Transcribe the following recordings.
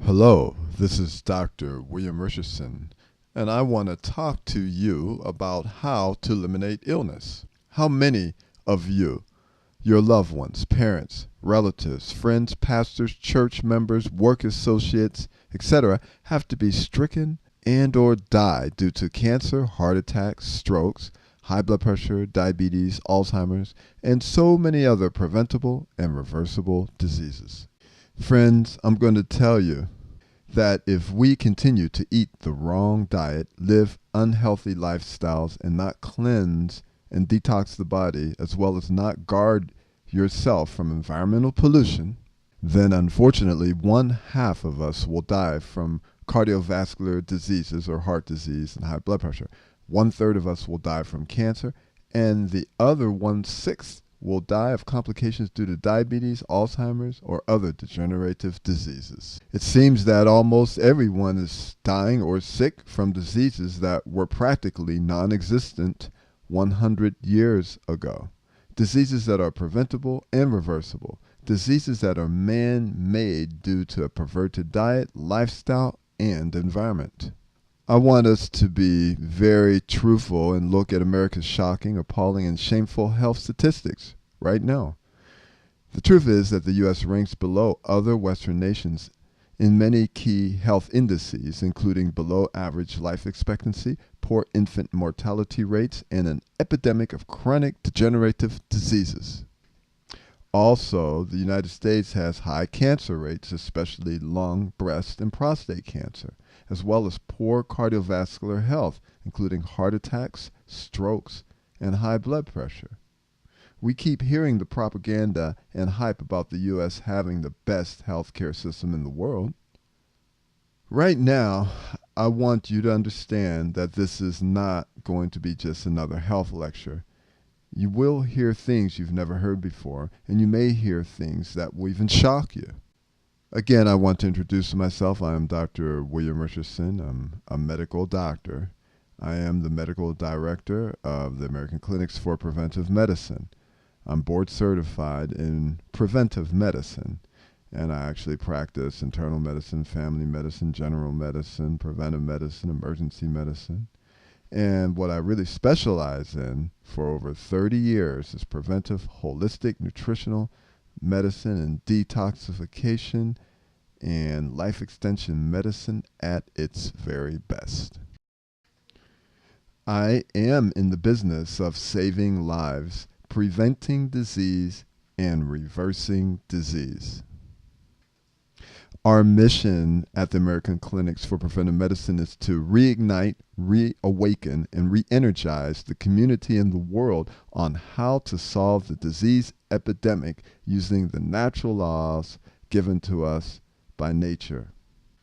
Hello, this is Dr. William Richardson, and I want to talk to you about how to eliminate illness. How many of you, your loved ones, parents, relatives, friends, pastors, church members, work associates, etc., have to be stricken and or die due to cancer, heart attacks, strokes, high blood pressure, diabetes, Alzheimer's, and so many other preventable and reversible diseases? Friends, I'm going to tell you that if we continue to eat the wrong diet, live unhealthy lifestyles, and not cleanse and detox the body, as well as not guard yourself from environmental pollution, then unfortunately 1/2 of us will die from cardiovascular diseases or heart disease and high blood pressure. 1/3 of us will die from cancer, and the other 1/6 will die of complications due to diabetes, Alzheimer's, or other degenerative diseases. It seems that almost everyone is dying or sick from diseases that were practically non-existent 100 years ago. Diseases that are preventable and reversible. Diseases that are man-made due to a perverted diet, lifestyle, and environment. I want us to be very truthful and look at America's shocking, appalling, and shameful health statistics right now. The truth is that the U.S. ranks below other Western nations in many key health indices, including below average life expectancy, poor infant mortality rates, and an epidemic of chronic degenerative diseases. Also, the United States has high cancer rates, especially lung, breast, and prostate cancer, as well as poor cardiovascular health, including heart attacks, strokes, and high blood pressure. We keep hearing the propaganda and hype about the U.S. having the best healthcare system in the world. Right now, I want you to understand that this is not going to be just another health lecture. You will hear things you've never heard before, and you may hear things that will even shock you. Again, I want to introduce myself. I am Dr. William Richardson. I'm a medical doctor. I am the medical director of the American Clinics for Preventive Medicine. I'm board certified in preventive medicine, and I actually practice internal medicine, family medicine, general medicine, preventive medicine, emergency medicine. And what I really specialize in for over 30 years is preventive, holistic, nutritional medicine and detoxification and life extension medicine at its very best. I am in the business of saving lives, preventing disease, and reversing disease. Our mission at the American Clinics for Preventive Medicine is to reignite, reawaken, and re-energize the community and the world on how to solve the disease epidemic using the natural laws given to us by nature.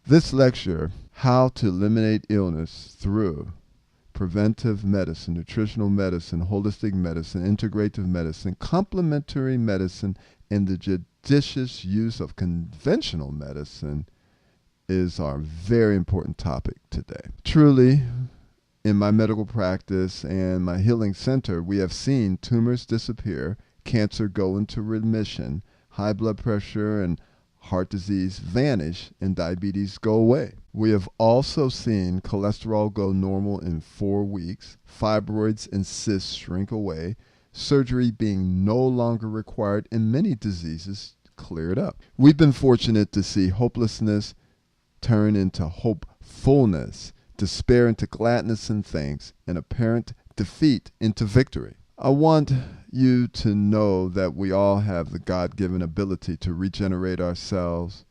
This lecture, How to Eliminate Illness Through Preventive Medicine, Nutritional Medicine, Holistic Medicine, Integrative Medicine, Complementary Medicine, and the judicious use of conventional medicine, is our very important topic today. Truly, in my medical practice and my healing center, we have seen tumors disappear, cancer go into remission, high blood pressure and heart disease vanish, and diabetes go away. We have also seen cholesterol go normal in 4 weeks, fibroids and cysts shrink away, surgery being no longer required, and many diseases cleared up. We've been fortunate to see hopelessness turn into hopefulness, despair into gladness and thanks, and apparent defeat into victory. I want you to know that we all have the God-given ability to regenerate ourselves,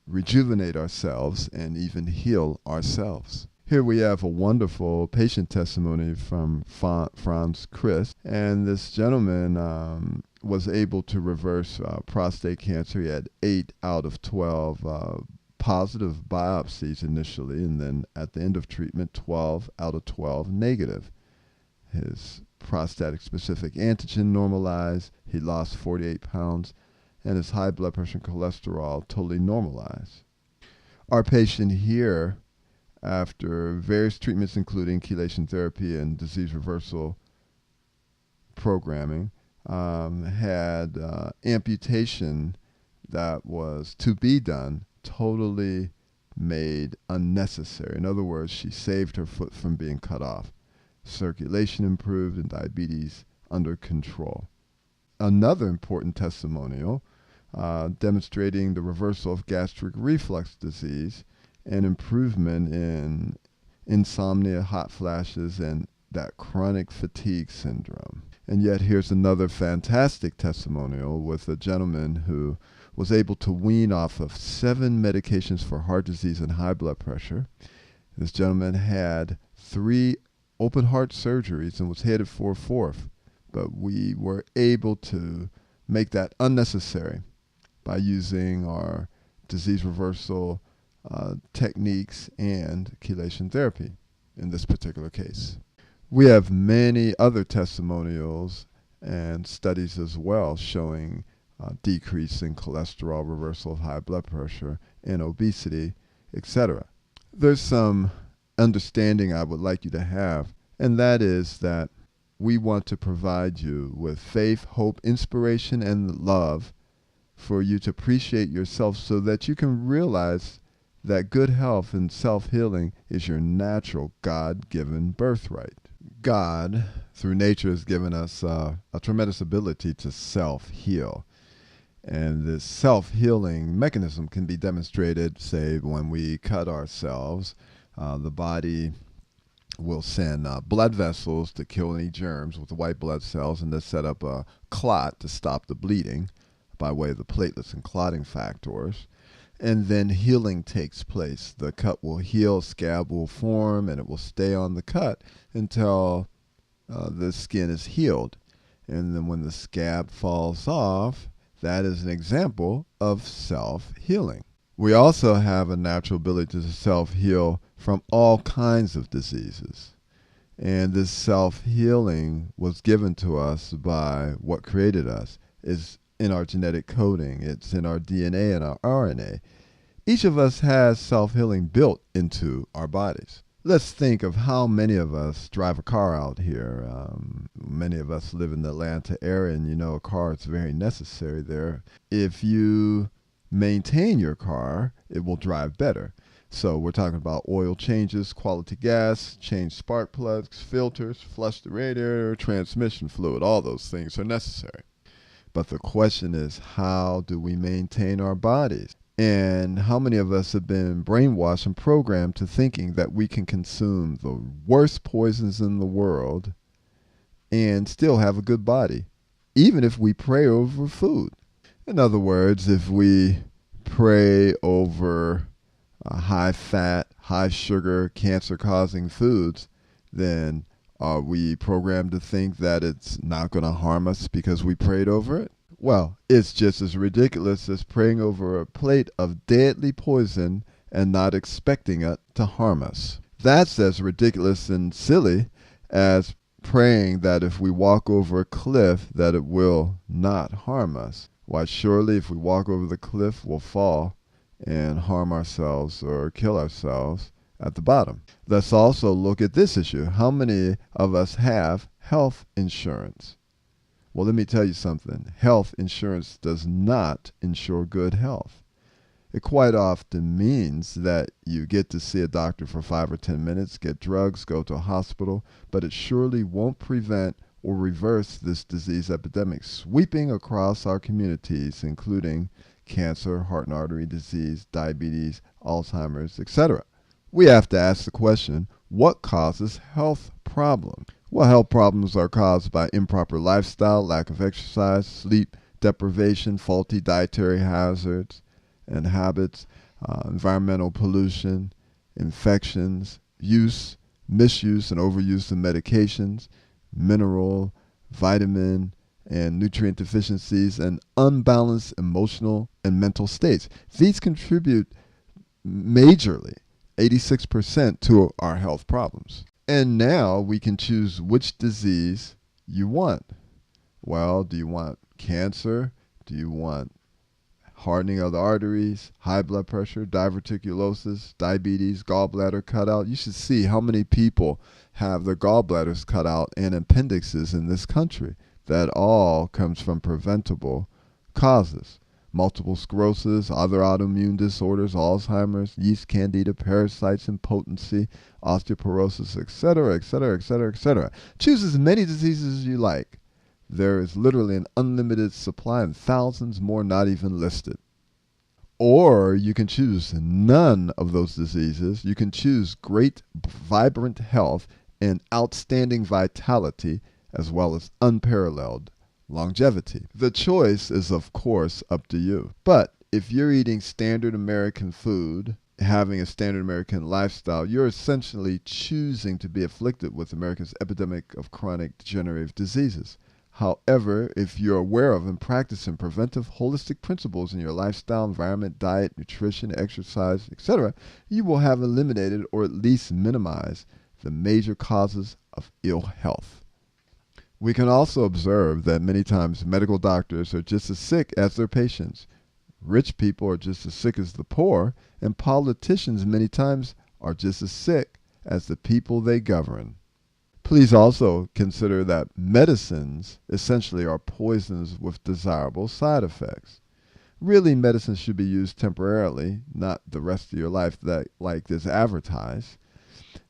rejuvenate ourselves, and even heal ourselves. Here we have a wonderful patient testimony from Franz Chris, and this gentleman was able to reverse prostate cancer. He had 8 out of 12 positive biopsies initially, and then at the end of treatment, 12 out of 12 negative. His prostatic specific antigen normalized, he lost 48 pounds, and his high blood pressure and cholesterol totally normalized. Our patient here, after various treatments including chelation therapy and disease reversal programming, had amputation that was to be done, totally made unnecessary. In other words, she saved her foot from being cut off. Circulation improved and diabetes under control. Another important testimonial demonstrating the reversal of gastric reflux disease and improvement in insomnia, hot flashes, and that chronic fatigue syndrome. And yet here's another fantastic testimonial with a gentleman who was able to wean off of 7 medications for heart disease and high blood pressure. This gentleman had 3 open heart surgeries and was headed for a 4th. But we were able to make that unnecessary by using our disease reversal techniques and chelation therapy in this particular case. We have many other testimonials and studies as well showing decrease in cholesterol, reversal of high blood pressure, and obesity, etc. There's some understanding I would like you to have, and that is that we want to provide you with faith, hope, inspiration, and love for you to appreciate yourself so that you can realize that good health and self-healing is your natural God-given birthright. God, through nature, has given us a tremendous ability to self-heal. And this self-healing mechanism can be demonstrated, say, when we cut ourselves. The body will send blood vessels to kill any germs with the white blood cells and to set up a clot to stop the bleeding by way of the platelets and clotting factors. And then healing takes place. The cut will heal, scab will form, and it will stay on the cut until the skin is healed. And then when the scab falls off, that is an example of self-healing. We also have a natural ability to self-heal from all kinds of diseases. And this self-healing was given to us by what created us. It's in our genetic coding. It's in our DNA and our RNA. Each of us has self-healing built into our bodies. Let's think of how many of us drive a car out here. Many of us live in the Atlanta area, and you know a car is very necessary there. If you maintain your car, it will drive better. So we're talking about oil changes, quality gas, change spark plugs, filters, flush the radiator, transmission fluid. All those things are necessary. But the question is, how do we maintain our bodies? And how many of us have been brainwashed and programmed to thinking that we can consume the worst poisons in the world and still have a good body, even if we pray over food? In other words, if we pray over high fat, high sugar, cancer-causing foods, then are we programmed to think that it's not going to harm us because we prayed over it? Well, it's just as ridiculous as praying over a plate of deadly poison and not expecting it to harm us. That's as ridiculous and silly as praying that if we walk over a cliff that it will not harm us. Why, surely if we walk over the cliff, we'll fall and harm ourselves or kill ourselves at the bottom. Let's also look at this issue. How many of us have health insurance? Well, let me tell you something. Health insurance does not ensure good health. It quite often means that you get to see a doctor for 5 or 10 minutes, get drugs, go to a hospital, but it surely won't prevent or reverse this disease epidemic sweeping across our communities, including cancer, heart and artery disease, diabetes, Alzheimer's, etc. We have to ask the question, what causes health problems? Well, health problems are caused by improper lifestyle, lack of exercise, sleep deprivation, faulty dietary hazards and habits, environmental pollution, infections, use, misuse, and overuse of medications, mineral, vitamin, and nutrient deficiencies, and unbalanced emotional and mental states. These contribute majorly, 86%, to our health problems. And now we can choose which disease you want. Well, do you want cancer? Do you want hardening of the arteries, high blood pressure, diverticulosis, diabetes, gallbladder cutout? You should see how many people have their gallbladders cut out and appendixes in this country. That all comes from preventable causes. multiple sclerosis, other autoimmune disorders, Alzheimer's, yeast candida, parasites, impotency, osteoporosis, etc., etc., etc., etc. Choose as many diseases as you like. There is literally an unlimited supply and thousands more not even listed. Or you can choose none of those diseases. You can choose great, vibrant health and outstanding vitality, as well as unparalleled longevity. The choice is, of course, up to you. But if you're eating standard American food, having a standard American lifestyle, you're essentially choosing to be afflicted with America's epidemic of chronic degenerative diseases. However, if you're aware of and practicing preventive holistic principles in your lifestyle, environment, diet, nutrition, exercise, etc., you will have eliminated or at least minimized the major causes of ill health. We can also observe that many times medical doctors are just as sick as their patients. Rich people are just as sick as the poor, and politicians many times are just as sick as the people they govern. Please also consider that medicines essentially are poisons with desirable side effects. Really, medicine should be used temporarily, not the rest of your life like is advertised.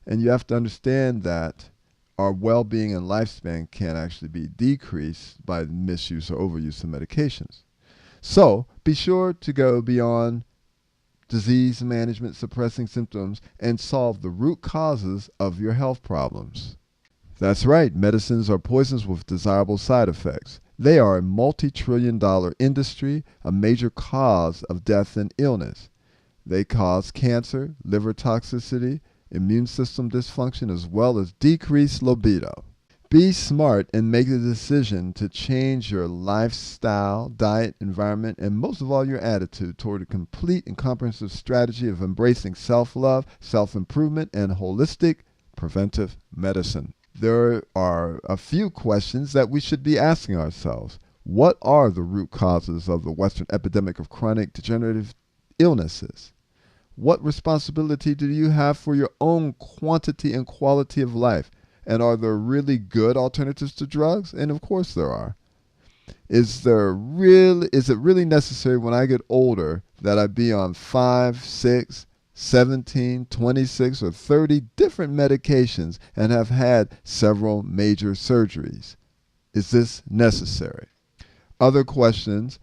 And you have to understand that our well-being and lifespan can actually be decreased by the misuse or overuse of medications. So be sure to go beyond disease management, suppressing symptoms, and solve the root causes of your health problems. That's right, medicines are poisons with desirable side effects. They are a multi-trillion-dollar industry, a major cause of death and illness. They cause cancer, liver toxicity, immune system dysfunction, as well as decreased libido. Be smart and make the decision to change your lifestyle, diet, environment, and most of all your attitude toward a complete and comprehensive strategy of embracing self-love, self-improvement, and holistic preventive medicine. There are a few questions that we should be asking ourselves. What are the root causes of the Western epidemic of chronic degenerative illnesses? What responsibility do you have for your own quantity and quality of life? And are there really good alternatives to drugs? And of course there are. Is it really necessary when I get older that I be on 5, 6, 17, 26, or 30 different medications and have had several major surgeries? Is this necessary? Other questions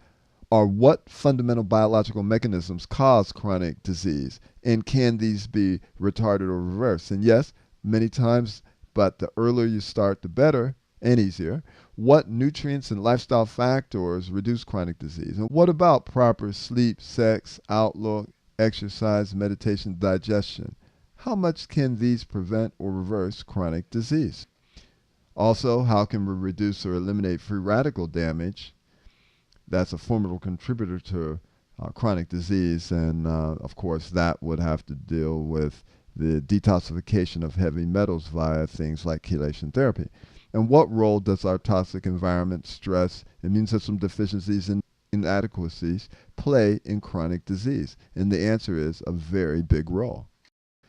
are, what fundamental biological mechanisms cause chronic disease, and can these be retarded or reversed? And yes, many times, but the earlier you start, the better and easier. What nutrients and lifestyle factors reduce chronic disease? And what about proper sleep, sex, outlook, exercise, meditation, digestion? How much can these prevent or reverse chronic disease? Also, how can we reduce or eliminate free radical damage? That's a formidable contributor to chronic disease, and of course that would have to deal with the detoxification of heavy metals via things like chelation therapy. And what role does our toxic environment, stress, immune system deficiencies, and inadequacies play in chronic disease? And the answer is a very big role.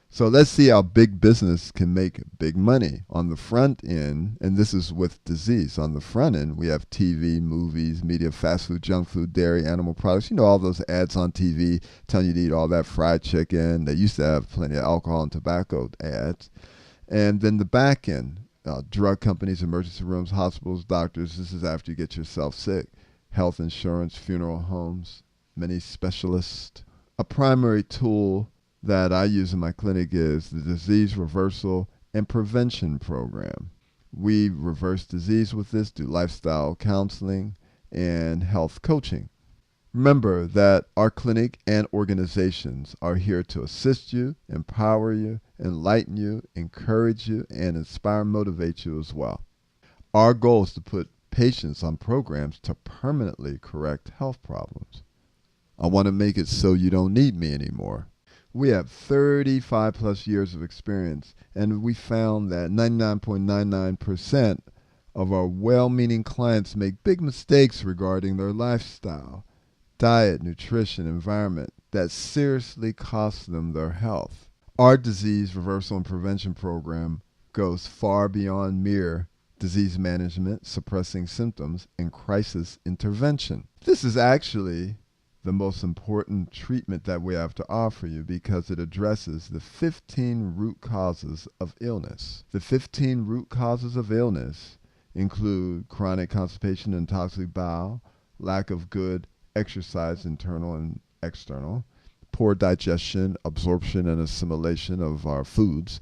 So let's see how big business can make big money. On the front end, and this is with disease, on the front end we have TV, movies, media, fast food, junk food, dairy, animal products. You know, all those ads on TV telling you to eat all that fried chicken. They used to have plenty of alcohol and tobacco ads. And then the back end, drug companies, emergency rooms, hospitals, doctors. This is after you get yourself sick. Health insurance, funeral homes, many specialists. A primary tool that I use in my clinic is the disease reversal and prevention program. We reverse disease with this, do lifestyle counseling and health coaching. Remember that our clinic and organizations are here to assist you, empower you, enlighten you, encourage you, and inspire and motivate you as well. Our goal is to put patients on programs to permanently correct health problems. I want to make it so you don't need me anymore. We have 35 plus years of experience, and we found that 99.99% of our well-meaning clients make big mistakes regarding their lifestyle, diet, nutrition, environment that seriously costs them their health. Our disease reversal and prevention program goes far beyond mere disease management, suppressing symptoms, and crisis intervention. This is actually the most important treatment that we have to offer you because it addresses the 15 root causes of illness. The 15 root causes of illness include chronic constipation and toxic bowel, lack of good exercise, internal and external, poor digestion, absorption, and assimilation of our foods,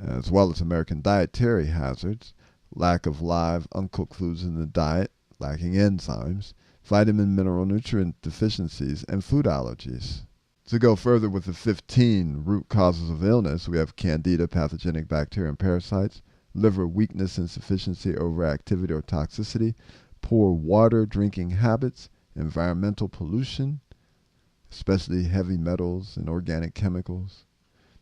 as well as American dietary hazards, lack of live, uncooked foods in the diet, lacking enzymes, vitamin, mineral, nutrient deficiencies, and food allergies. To go further with the 15 root causes of illness, we have candida, pathogenic bacteria and parasites, liver weakness, insufficiency, overactivity, or toxicity, poor water drinking habits, environmental pollution, especially heavy metals and organic chemicals,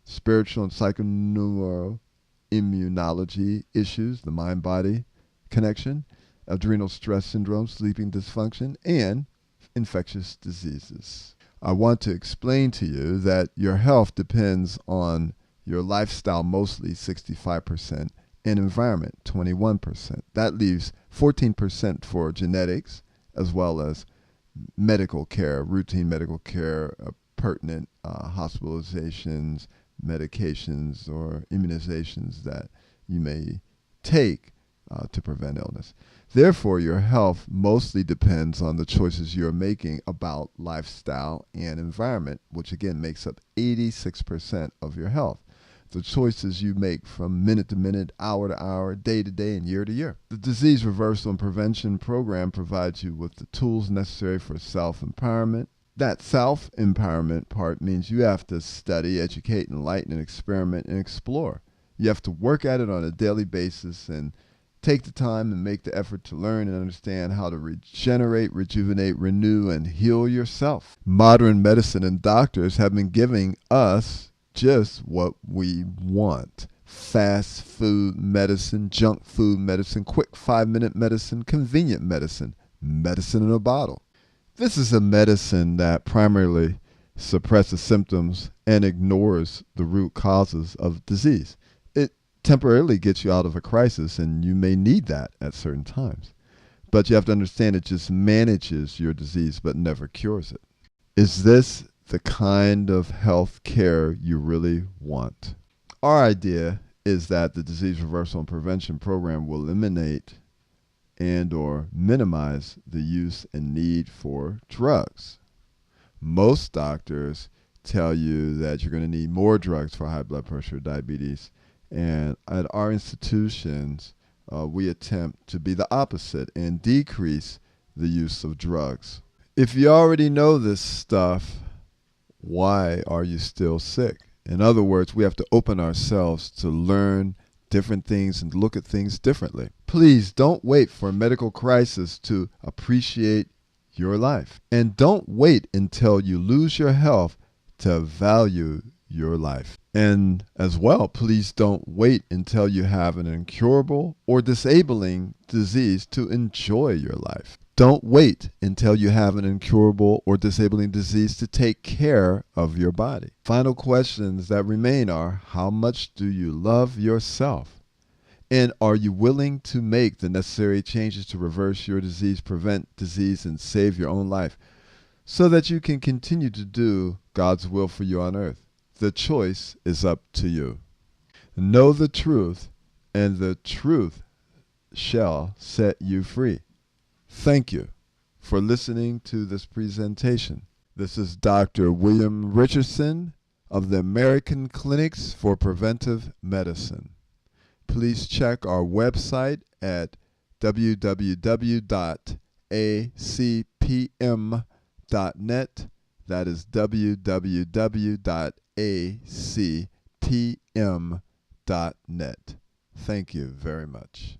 spiritual and psychoneuroimmunology issues, the mind-body connection, adrenal stress syndrome, sleeping dysfunction, and infectious diseases. I want to explain to you that your health depends on your lifestyle, mostly 65%, and environment, 21%. That leaves 14% for genetics, as well as medical care, routine medical care, pertinent hospitalizations, medications, or immunizations that you may take to prevent illness. Therefore, your health mostly depends on the choices you're making about lifestyle and environment, which again makes up 86% of your health. The choices you make from minute to minute, hour to hour, day to day, and year to year. The Disease Reversal and Prevention Program provides you with the tools necessary for self-empowerment. That self-empowerment part means you have to study, educate, enlighten, and experiment and explore. You have to work at it on a daily basis and take the time and make the effort to learn and understand how to regenerate, rejuvenate, renew, and heal yourself. Modern medicine and doctors have been giving us just what we want. Fast food medicine, junk food medicine, quick 5-minute medicine, convenient medicine, medicine in a bottle. This is a medicine that primarily suppresses symptoms and ignores the root causes of disease. It temporarily gets you out of a crisis, and you may need that at certain times. But you have to understand it just manages your disease but never cures it. Is this the kind of health care you really want? Our idea is that the Disease Reversal and Prevention Program will eliminate and or minimize the use and need for drugs. Most doctors tell you that you're going to need more drugs for high blood pressure, diabetes, and at our institutions, we attempt to be the opposite and decrease the use of drugs. If you already know this stuff, why are you still sick? In other words, we have to open ourselves to learn different things and look at things differently. Please don't wait for a medical crisis to appreciate your life. And don't wait until you lose your health to value your life. And as well, please don't wait until you have an incurable or disabling disease to enjoy your life. Don't wait until you have an incurable or disabling disease to take care of your body. Final questions that remain are, how much do you love yourself? And are you willing to make the necessary changes to reverse your disease, prevent disease, and save your own life so that you can continue to do God's will for you on earth? The choice is up to you. Know the truth, and the truth shall set you free. Thank you for listening to this presentation. This is Dr. William Richardson of the American Clinics for Preventive Medicine. Please check our website at www.acpm.net. That is www.acpm.net. Thank you very much.